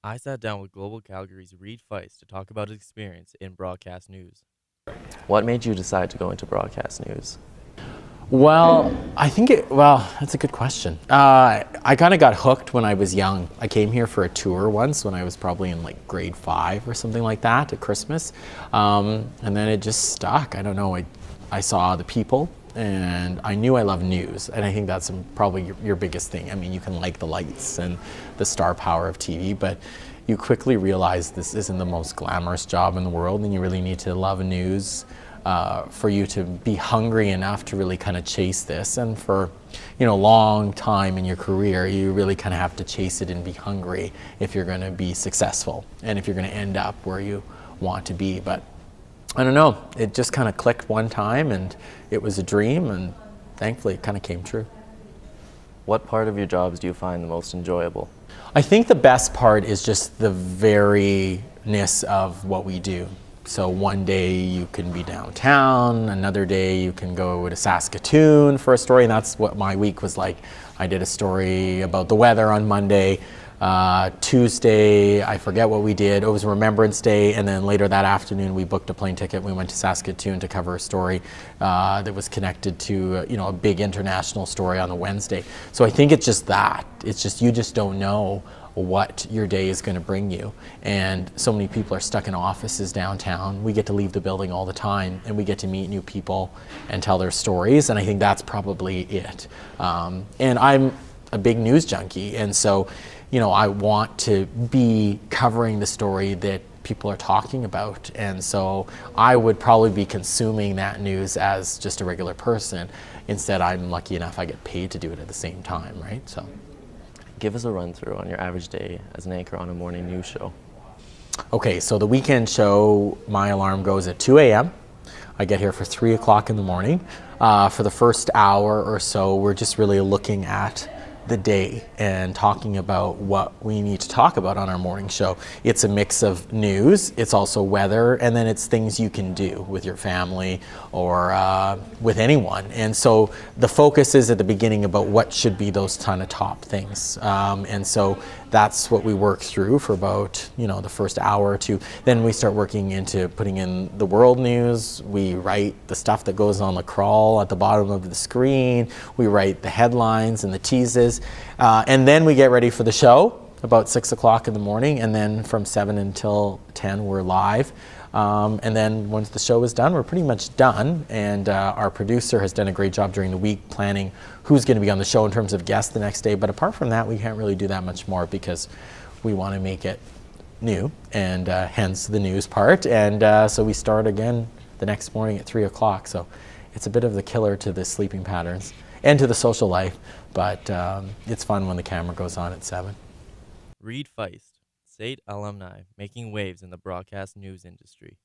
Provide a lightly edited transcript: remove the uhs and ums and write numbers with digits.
I sat down with Global Calgary's Reid Fiest to talk about his experience in broadcast news. What made you decide to go into broadcast news? That's a good question. I kind of got hooked when I was young. I came here for a tour once when I was probably in like grade 5 or something like that at Christmas. And then it just stuck. I don't know. I saw the people and I knew I love news. And I think that's probably your biggest thing. I mean, you can like the lights and the star power of TV, but you quickly realize this isn't the most glamorous job in the world and you really need to love news for you to be hungry enough to really kind of chase this. And for, long time in your career, you really kind of have to chase it and be hungry if you're going to be successful and if you're going to end up where you want to be. But I don't know, it just kind of clicked one time and it was a dream, and thankfully it kind of came true. What part of your jobs do you find the most enjoyable? I think the best part is just the variedness of what we do. So one day you can be downtown, another day you can go to Saskatoon for a story, and that's what my week was like. I did a story about the weather on Monday. Tuesday, I forget what we did. It was Remembrance Day, and then later that afternoon we booked a plane ticket. We went to Saskatoon to cover a story that was connected to a big international story on the Wednesday. So I think it's just that. It's just you just don't know what your day is going to bring you. And so many people are stuck in offices downtown. We get to leave the building all the time and we get to meet new people and tell their stories. And I think that's probably it. And I'm a big news junkie. And so, I want to be covering the story that people are talking about. And so I would probably be consuming that news as just a regular person. Instead, I'm lucky enough I get paid to do it at the same time, right? So. Give us a run through on your average day as an anchor on a morning news show. Okay, so the weekend show, my alarm goes at 2 a.m. I get here for 3 o'clock in the morning. For the first hour or so, we're just really looking at the day and talking about what we need to talk about on our morning show. It's a mix of news, it's also weather, and then it's things you can do with your family or with anyone. And so the focus is at the beginning about what should be those ton of top things. And so that's what we work through for about, the first hour or two. Then we start working into putting in the world news. We write the stuff that goes on the crawl at the bottom of the screen. We write the headlines and the teases. And then we get ready for the show about 6 o'clock in the morning. And then from 7 until 10, we're live. And then once the show is done, we're pretty much done. And our producer has done a great job during the week planning who's going to be on the show in terms of guests the next day. But apart from that, we can't really do that much more because we want to make it new, and hence the news part. And so we start again the next morning at 3 o'clock. So it's a bit of the killer to the sleeping patterns and to the social life. But it's fun when the camera goes on at 7. Reid Fiest, SAIT alumni, making waves in the broadcast news industry.